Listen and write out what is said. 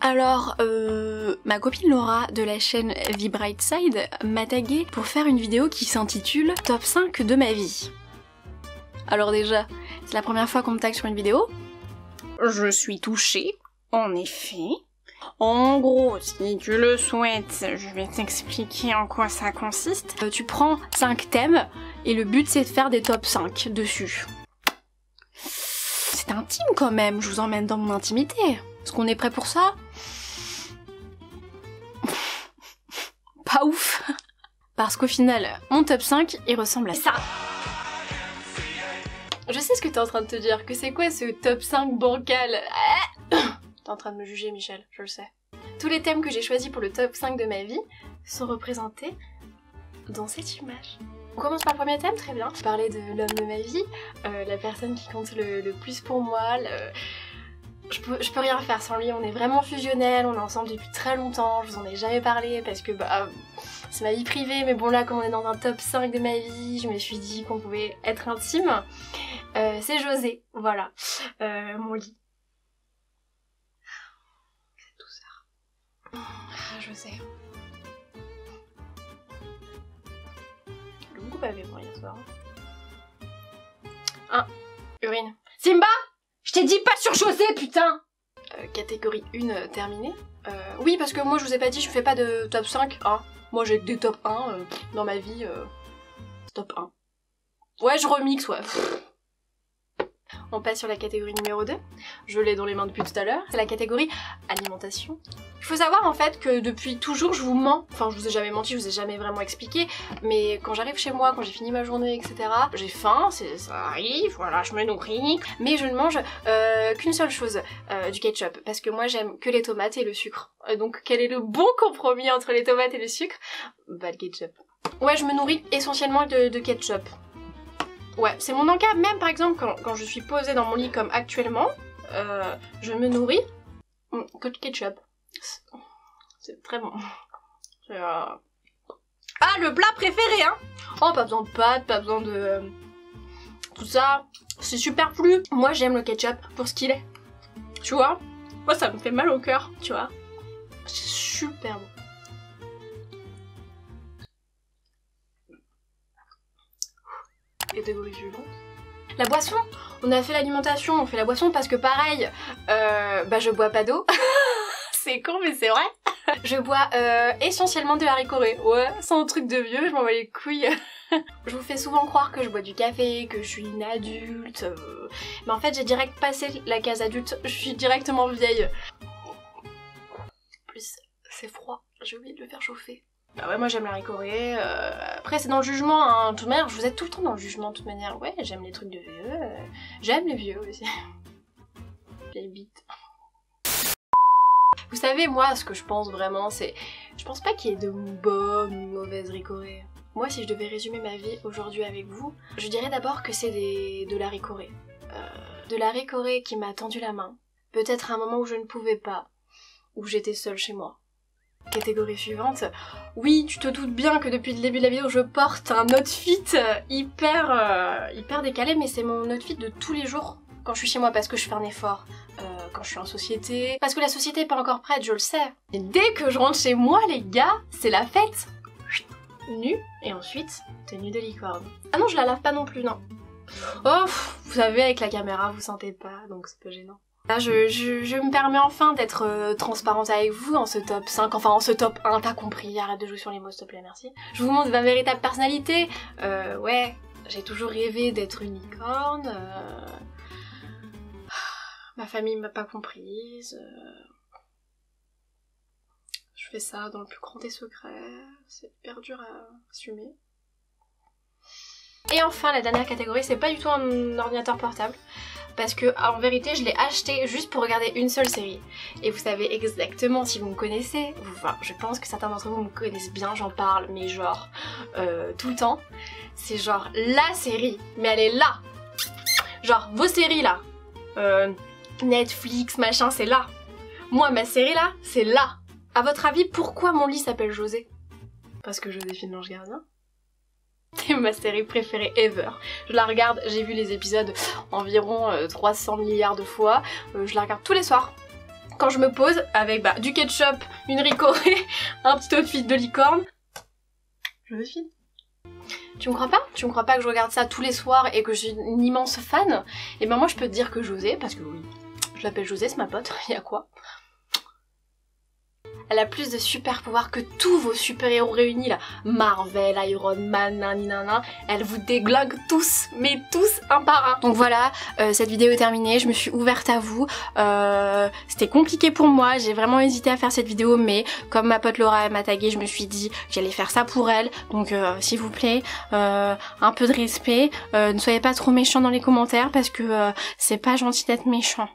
Alors, ma copine Laura de la chaîne The Bright Side m'a taguée pour faire une vidéo qui s'intitule Top 5 de ma vie. Alors déjà, c'est la première fois qu'on me tague sur une vidéo. Je suis touchée, en effet. En gros, si tu le souhaites, je vais t'expliquer en quoi ça consiste. Tu prends 5 thèmes et le but c'est de faire des top 5 dessus. C'est intime quand même, je vous emmène dans mon intimité. Est-ce qu'on est prêt pour ça? Pas ouf. Parce qu'au final, mon top 5, il ressemble à ça. Je sais ce que t'es en train de te dire, que c'est quoi ce top 5 bancal? T'es en train de me juger, Michel, je le sais. Tous les thèmes que j'ai choisis pour le top 5 de ma vie sont représentés dans cette image. On commence par le premier thème, très bien. Parler de l'homme de ma vie, la personne qui compte le plus pour moi, Je peux rien faire sans lui, on est vraiment fusionnels, on est ensemble depuis très longtemps, je vous en ai jamais parlé parce que c'est ma vie privée, mais bon là comme on est dans un top 5 de ma vie, je me suis dit qu'on pouvait être intime. C'est José, voilà, mon lit. Cette douceur. Ah, José. Le beaucoup bavé pour hier soir. Ah, urine. Simba! Je t'ai dit pas sur José, putain! Catégorie 1 terminée. Oui, parce que moi je vous ai pas dit, je fais pas de top 5, hein. Moi j'ai que des top 1 dans ma vie. Top 1. Ouais, je remixe, ouais. On passe sur la catégorie numéro 2. Je l'ai dans les mains depuis tout à l'heure. C'est la catégorie alimentation. Il faut savoir en fait que depuis toujours je vous mens. Enfin, je vous ai jamais menti, je vous ai jamais vraiment expliqué. Mais quand j'arrive chez moi, quand j'ai fini ma journée, etc., j'ai faim, ça arrive, voilà, je me nourris. Mais je ne mange qu'une seule chose, du ketchup. Parce que moi j'aime que les tomates et le sucre. Donc quel est le bon compromis entre les tomates et le sucre? Bah le ketchup. Ouais, je me nourris essentiellement de ketchup. Ouais, c'est mon encas, même par exemple quand je suis posée dans mon lit comme actuellement, je me nourris que de ketchup. C'est très bon. Ah, le plat préféré, hein. Oh, pas besoin de pâtes, pas besoin de... tout ça, c'est superflu. Moi j'aime le ketchup pour ce qu'il est. Tu vois? Moi ça me fait mal au cœur, tu vois. C'est super bon. Catégorie suivante. La boisson. On a fait l'alimentation, on fait la boisson parce que pareil, je bois pas d'eau. C'est con mais c'est vrai. Je bois essentiellement de haricots-raies. Ouais, c'est un truc de vieux, je m'en bats les couilles. Je vous fais souvent croire que je bois du café, que je suis une adulte. Mais en fait j'ai direct passé la case adulte, je suis directement vieille. En plus, c'est froid, j'ai oublié de le faire chauffer. Bah ouais, moi j'aime les haricots-raies. Après c'est dans le jugement, hein. De toute manière, je vous êtes tout le temps dans le jugement de toute manière. Ouais, j'aime les trucs de vieux. J'aime les vieux aussi. Vieille bite. Vous savez, moi, ce que je pense vraiment, c'est... Je pense pas qu'il y ait de bonnes ou mauvaises haricots-raies. Moi, si je devais résumer ma vie aujourd'hui avec vous, je dirais d'abord que c'est de l'haricot-raies. De l'haricot-raies qui m'a tendu la main. Peut-être à un moment où je ne pouvais pas. Où j'étais seule chez moi. Catégorie suivante. Oui, tu te doutes bien que depuis le début de la vidéo, je porte un outfit hyper décalé, mais c'est mon outfit de tous les jours quand je suis chez moi parce que je fais un effort. Quand je suis en société, parce que la société est pas encore prête, je le sais. Et dès que je rentre chez moi, les gars, c'est la fête. Nue, et ensuite, tenue de licorne. Ah non, je la lave pas non plus, non. Oh, vous savez, avec la caméra, vous sentez pas, donc c'est pas gênant. Là, je me permets enfin d'être transparente avec vous en ce top 5, enfin en ce top 1, t'as compris, arrête de jouer sur les mots s'il te plaît, merci. Je vous montre ma véritable personnalité. Ouais, j'ai toujours rêvé d'être une licorne. Ma famille m'a pas comprise. Je fais ça dans le plus grand des secrets. C'est hyper dur à assumer. Et enfin, la dernière catégorie, c'est pas du tout un ordinateur portable. Parce que, en vérité, je l'ai acheté juste pour regarder une seule série. Et vous savez exactement, si vous me connaissez, enfin, je pense que certains d'entre vous me connaissent bien, j'en parle, mais genre, tout le temps. C'est genre la série, mais elle est là. Genre, vos séries là. Netflix, machin, c'est là. Moi, ma série là, c'est là. À votre avis, pourquoi mon lit s'appelle José? Parce que Joséphine l'Ange Gardien. C'est ma série préférée ever. Je la regarde, j'ai vu les épisodes environ 300 milliards de fois. Je la regarde tous les soirs. Quand je me pose avec du ketchup, une ricorée, un petit outfit de licorne. Je me filme. Tu me crois pas? Tu me crois pas que je regarde ça tous les soirs et que je suis une immense fan? Et ben moi je peux te dire que José, parce que oui, je l'appelle José, c'est ma pote, y'a quoi? Elle a plus de super pouvoirs que tous vos super-héros réunis là. Marvel, Iron Man, naninana. Elle vous déglingue tous, mais tous un par un. Donc voilà, cette vidéo est terminée, je me suis ouverte à vous. C'était compliqué pour moi, j'ai vraiment hésité à faire cette vidéo, mais comme ma pote Laura m'a tagué, je me suis dit que j'allais faire ça pour elle. Donc s'il vous plaît, un peu de respect. Ne soyez pas trop méchants dans les commentaires parce que c'est pas gentil d'être méchant.